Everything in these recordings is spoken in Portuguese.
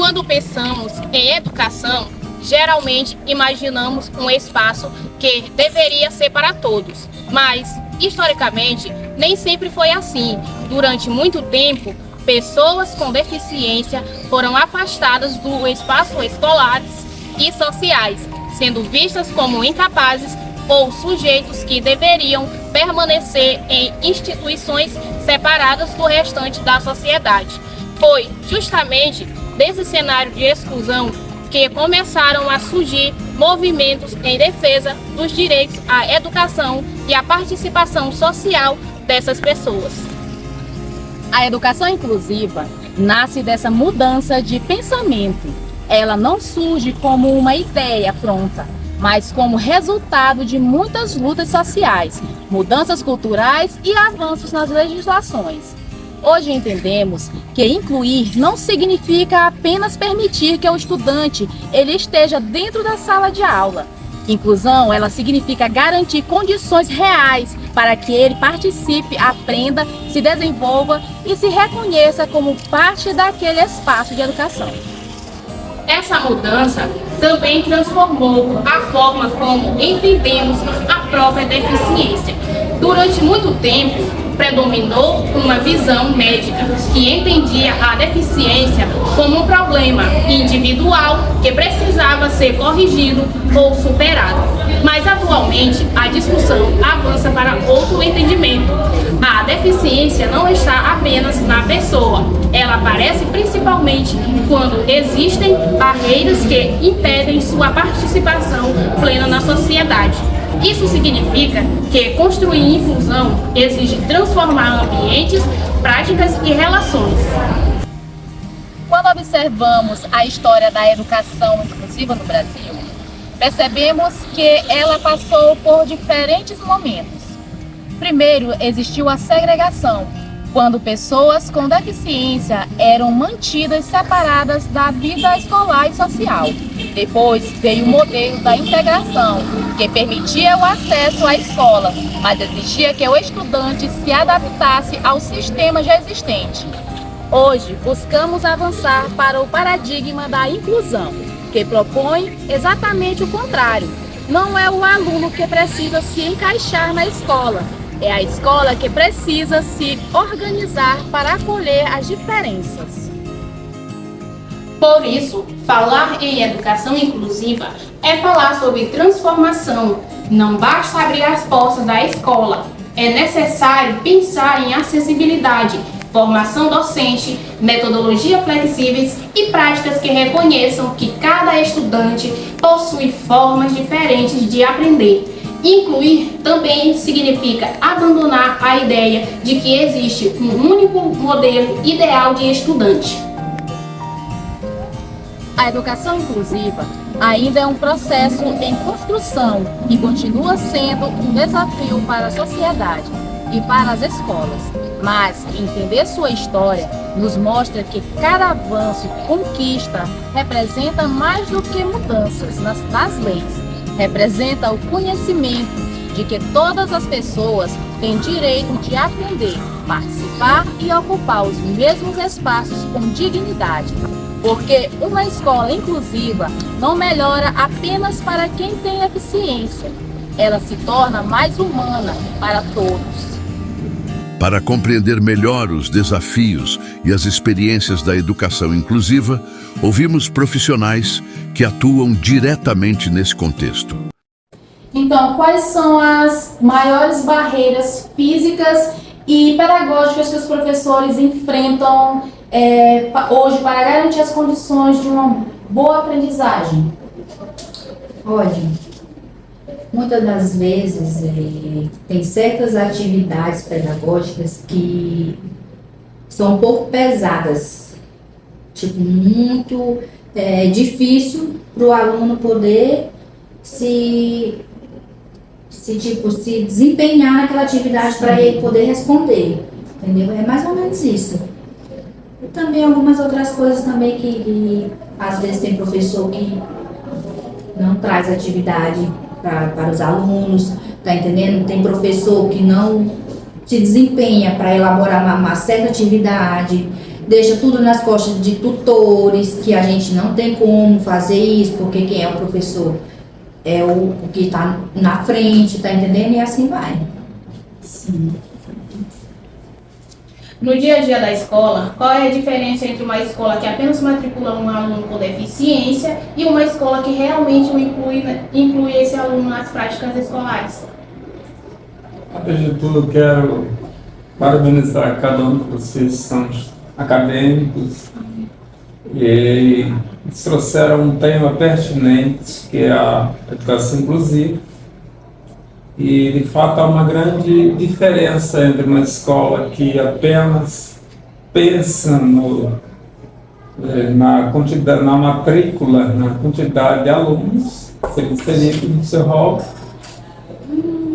Quando pensamos em educação, geralmente imaginamos um espaço que deveria ser para todos, mas, historicamente, nem sempre foi assim. Durante muito tempo, pessoas com deficiência foram afastadas do espaço escolares e sociais, sendo vistas como incapazes ou sujeitos que deveriam permanecer em instituições separadas do restante da sociedade. Foi justamente desse cenário de exclusão que começaram a surgir movimentos em defesa dos direitos à educação e à participação social dessas pessoas. A educação inclusiva nasce dessa mudança de pensamento. Ela não surge como uma ideia pronta, mas como resultado de muitas lutas sociais, mudanças culturais e avanços nas legislações. Hoje entendemos que incluir não significa apenas permitir que o estudante ele esteja dentro da sala de aula. Inclusão, ela significa garantir condições reais para que ele participe, aprenda, se desenvolva e se reconheça como parte daquele espaço de educação. Essa mudança também transformou a forma como entendemos a própria deficiência. Durante muito tempo, predominou uma visão médica que entendia a deficiência como um problema individual que precisava ser corrigido ou superado. Mas atualmente a discussão avança para outro entendimento. A deficiência não está apenas na pessoa, ela aparece principalmente quando existem barreiras que impedem sua participação plena na sociedade. Isso significa que construir inclusão exige transformar ambientes, práticas e relações. Quando observamos a história da educação inclusiva no Brasil, percebemos que ela passou por diferentes momentos. Primeiro, existiu a segregação, quando pessoas com deficiência eram mantidas separadas da vida escolar e social. Depois veio o modelo da integração, que permitia o acesso à escola, mas exigia que o estudante se adaptasse ao sistema já existente. Hoje, buscamos avançar para o paradigma da inclusão, que propõe exatamente o contrário. Não é o aluno que precisa se encaixar na escola, é a escola que precisa se organizar para acolher as diferenças. Por isso, falar em educação inclusiva é falar sobre transformação. Não basta abrir as portas da escola, é necessário pensar em acessibilidade, formação docente, metodologias flexíveis e práticas que reconheçam que cada estudante possui formas diferentes de aprender. Incluir também significa abandonar a ideia de que existe um único modelo ideal de estudante. A educação inclusiva ainda é um processo em construção e continua sendo um desafio para a sociedade e para as escolas. Mas entender sua história nos mostra que cada avanço e conquista representa mais do que mudanças nas leis. Representa o conhecimento de que todas as pessoas têm direito de aprender, participar e ocupar os mesmos espaços com dignidade. Porque uma escola inclusiva não melhora apenas para quem tem deficiência, ela se torna mais humana para todos. Para compreender melhor os desafios e as experiências da educação inclusiva, ouvimos profissionais que atuam diretamente nesse contexto. Então, quais são as maiores barreiras físicas e pedagógicas que os professores enfrentam hoje para garantir as condições de uma boa aprendizagem? Olha, muitas das vezes tem certas atividades pedagógicas que são um pouco pesadas, tipo, muito difícil para o aluno poder se desempenhar naquela atividade para ele poder responder, entendeu? É mais ou menos isso. E também algumas outras coisas também que às vezes tem professor que não traz atividade para os alunos, tá entendendo? Tem professor que não se desempenha para elaborar uma certa atividade, deixa tudo nas costas de tutores, que a gente não tem como fazer isso, porque quem é o professor é o que está na frente, tá entendendo? E assim vai. Sim. No dia a dia da escola, qual é a diferença entre uma escola que apenas matricula um aluno com deficiência e uma escola que realmente inclui esse aluno nas práticas escolares? Antes de tudo, quero parabenizar cada um de vocês, são acadêmicos, e eles trouxeram um tema pertinente, que é a educação inclusiva. E, de fato, há uma grande diferença entre uma escola que apenas pensa na quantidade, na matrícula, na quantidade de alunos, seria no seu rol,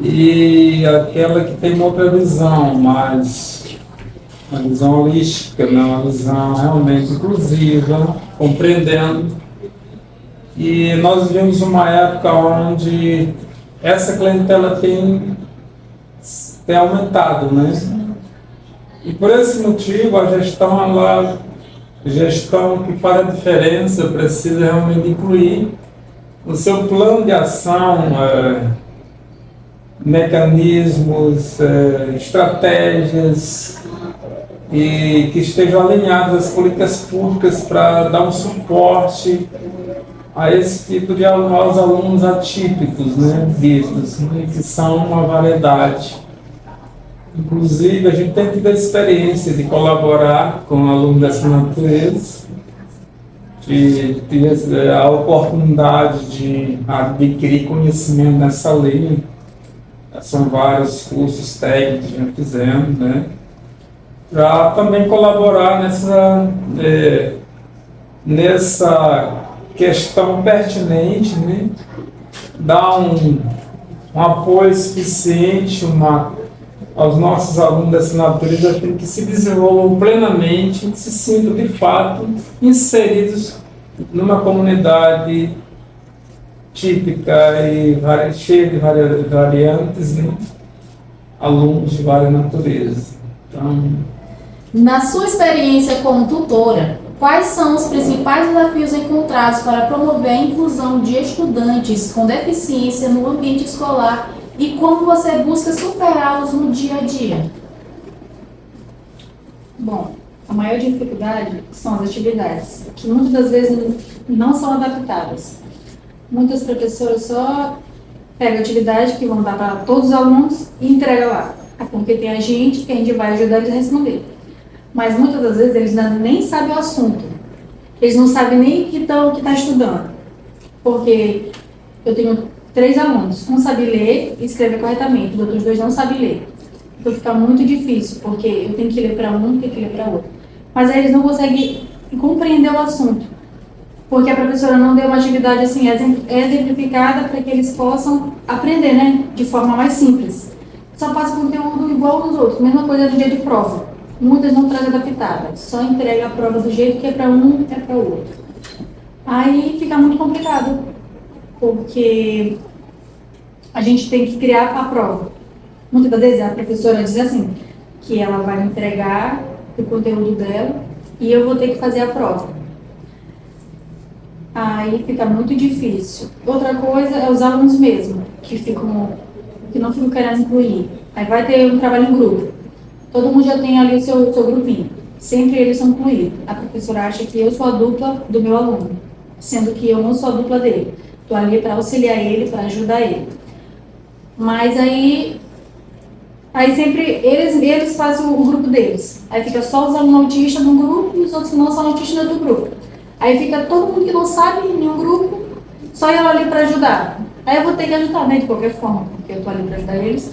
e aquela que tem uma outra visão, mas uma visão holística, uma visão realmente inclusiva, compreendendo. E nós vivemos uma época onde essa clientela tem aumentado, né? E por esse motivo a gestão que faz a diferença precisa realmente incluir no seu plano de ação mecanismos, estratégias e que estejam alinhadas às políticas públicas para dar um suporte a esse tipo de aos alunos atípicos, né, vistos, né, que são uma variedade. Inclusive, a gente tem tido a experiência de colaborar com alunos dessa natureza, de ter a oportunidade de adquirir conhecimento nessa linha. São vários cursos técnicos que já fizemos, né, para também colaborar nessa questão pertinente, né? Dar um apoio suficiente aos nossos alunos dessa natureza, para que se desenvolvam plenamente, que se sintam de fato inseridos numa comunidade típica e cheia de variantes, né? Alunos de várias naturezas. Então, Na sua experiência como tutora, quais são os principais desafios encontrados para promover a inclusão de estudantes com deficiência no ambiente escolar e como você busca superá-los no dia a dia? Bom, a maior dificuldade são as atividades, que muitas das vezes não são adaptadas. Muitas professoras só pegam a atividade que vão dar para todos os alunos e entregam lá. Porque tem a gente que a gente vai ajudar eles a responder. Mas muitas das vezes eles nem sabem o assunto. Eles não sabem nem o que está estudando. Porque eu tenho 3 alunos. Um sabe ler e escrever corretamente, os outros 2 não sabem ler. Então fica muito difícil, porque eu tenho que ler para um e tenho que ler para outro. Mas aí eles não conseguem compreender o assunto. Porque a professora não deu uma atividade assim exemplificada para que eles possam aprender, né? De forma mais simples. Só passa conteúdo igual aos outros, mesma coisa do dia de prova. Muitas não trazem adaptada, só entrega a prova do jeito que é para um, é para o outro. Aí fica muito complicado, porque a gente tem que criar a prova. Muitas das vezes a professora diz assim, que ela vai entregar o conteúdo dela e eu vou ter que fazer a prova. Aí fica muito difícil. Outra coisa é os alunos mesmo, que não ficam querendo incluir. Aí vai ter um trabalho em grupo. Todo mundo já tem ali o seu grupinho. Sempre eles são incluídos. A professora acha que eu sou a dupla do meu aluno, sendo que eu não sou a dupla dele. Estou ali para auxiliar ele, para ajudar ele. Mas aí sempre eles fazem o grupo deles. Aí fica só os alunos autistas num grupo e os outros que não são autistas no outro grupo. Aí fica todo mundo que não sabe em um grupo, só eu ali para ajudar. Aí eu vou ter que ajudar, né, de qualquer forma, porque eu estou ali para ajudar eles.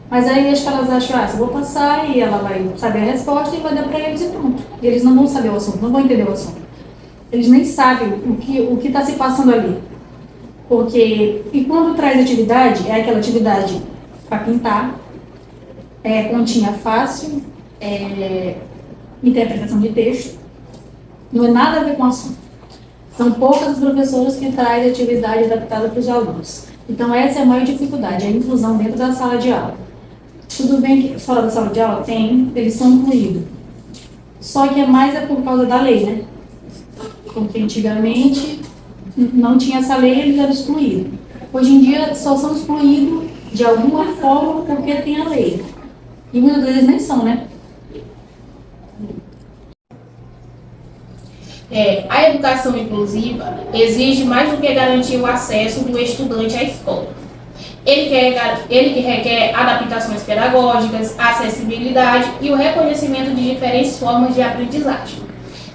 Mas aí acho que elas acham, se eu vou passar e ela vai saber a resposta e vai dar para eles e pronto. E eles não vão saber o assunto, não vão entender o assunto. Eles nem sabem o que está se passando ali. E quando traz atividade, é aquela atividade para pintar, continha fácil, interpretação de texto, não é nada a ver com o assunto. São poucas as professoras que trazem atividade adaptada para os alunos. Então essa é a maior dificuldade, a inclusão dentro da sala de aula. Tudo bem que fora da sala de aula eles são incluídos. só que é por causa da lei, né? Porque antigamente não tinha essa lei, eles eram excluídos. Hoje em dia só são excluídos de alguma forma porque tem a lei. E muitas vezes nem são, né? A educação inclusiva exige mais do que garantir o acesso do estudante à escola. Ele requer adaptações pedagógicas, acessibilidade e o reconhecimento de diferentes formas de aprendizagem.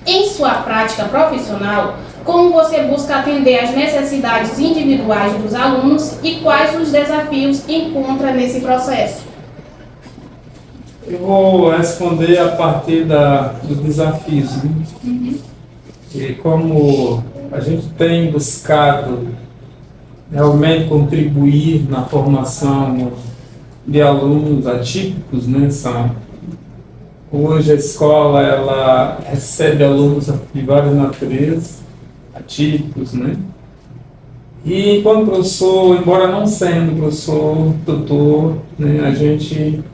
Em sua prática profissional, como você busca atender às necessidades individuais dos alunos e quais os desafios encontra nesse processo? Eu vou responder a partir dos desafios, né? E como a gente tem buscado realmente contribuir na formação de alunos atípicos, né? Hoje a escola ela recebe alunos de várias naturezas, atípicos, né? E enquanto professor, embora não sendo professor, tutor, né, a gente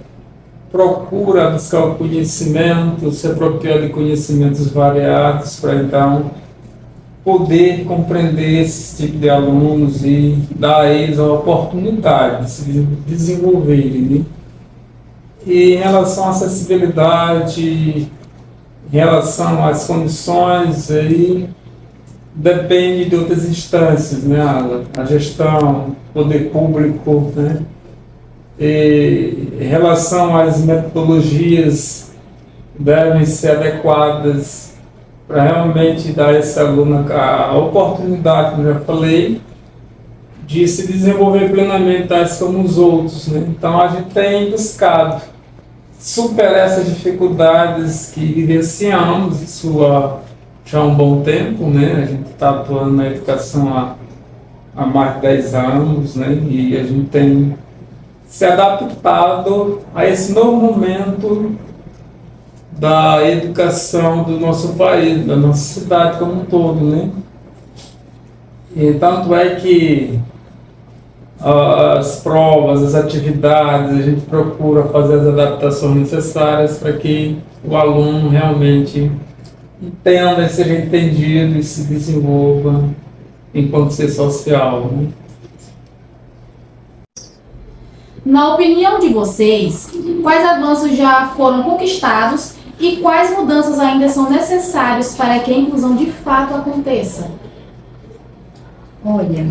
procura buscar o conhecimento, se apropriar de conhecimentos variados para então poder compreender esse tipo de alunos e dar a eles a oportunidade de se desenvolverem, né? E em relação à acessibilidade, em relação às condições, aí depende de outras instâncias, né? A gestão, poder público, né? E em relação às metodologias, devem ser adequadas para realmente dar a esse aluno a oportunidade, como eu já falei, de se desenvolver plenamente tais como os outros, né? Então a gente tem buscado superar essas dificuldades que vivenciamos, isso já há um bom tempo, né? A gente está atuando na educação há mais de 10 anos, né? E a gente tem se adaptado a esse novo momento da educação do nosso país, da nossa cidade como um todo, né? E tanto é que as provas, as atividades, a gente procura fazer as adaptações necessárias para que o aluno realmente entenda e seja entendido e se desenvolva enquanto ser social, né? Na opinião de vocês, quais avanços já foram conquistados e quais mudanças ainda são necessárias para que a inclusão de fato aconteça? Olha,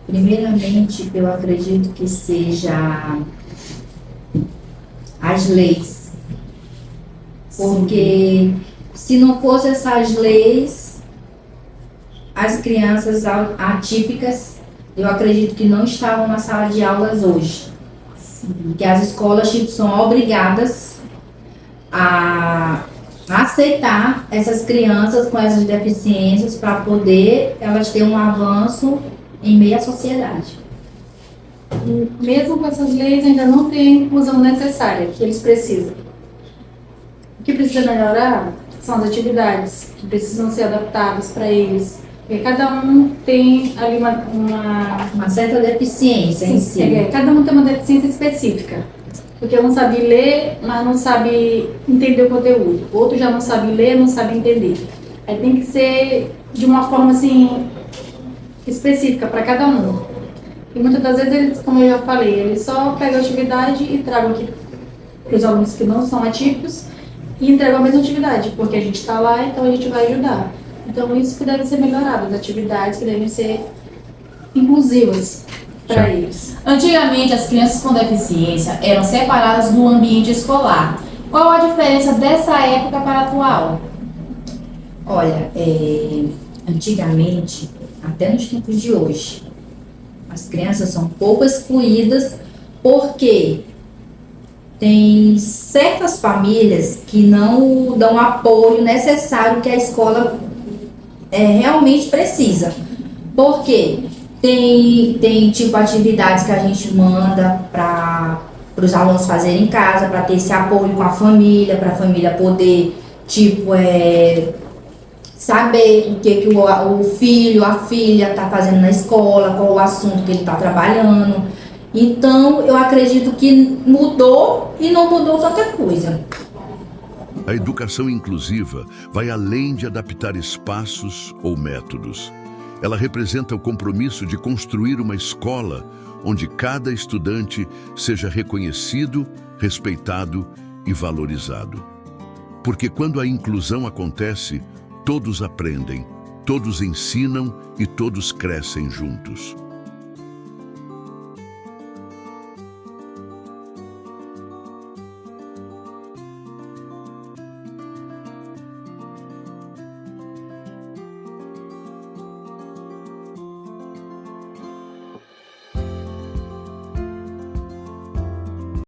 primeiramente eu acredito que seja as leis. Porque se não fossem essas leis, as crianças atípicas, eu acredito que não estavam na sala de aulas hoje. Que as escolas são obrigadas a aceitar essas crianças com essas deficiências para poder elas terem um avanço em meio à sociedade. Mesmo com essas leis, ainda não tem a inclusão necessária que eles precisam. O que precisa melhorar são as atividades que precisam ser adaptadas para eles. Porque cada um tem ali uma certa deficiência em si. Cada um tem uma deficiência específica. Porque um sabe ler, mas não sabe entender o conteúdo. O outro já não sabe ler, não sabe entender. Aí tem que ser de uma forma assim específica para cada um. E muitas das vezes eles, como eu já falei, eles só pegam a atividade e tragam aqui para os alunos que não são atípicos e entregam a mesma atividade, porque a gente está lá, então a gente vai ajudar. Então isso que deve ser melhorado, as atividades que devem ser inclusivas para eles. Antigamente, as crianças com deficiência eram separadas do ambiente escolar. Qual a diferença dessa época para a atual? Olha, antigamente, até nos tempos de hoje, as crianças são pouco excluídas porque tem certas famílias que não dão o apoio necessário que a escola realmente precisa. Por quê? Tem tipo atividades que a gente manda para os alunos fazerem em casa, para ter esse apoio com a família, para a família poder, saber o que o filho, a filha está fazendo na escola, qual o assunto que ele está trabalhando. Então, eu acredito que mudou e não mudou tanta coisa. A educação inclusiva vai além de adaptar espaços ou métodos. Ela representa o compromisso de construir uma escola onde cada estudante seja reconhecido, respeitado e valorizado. Porque quando a inclusão acontece, todos aprendem, todos ensinam e todos crescem juntos.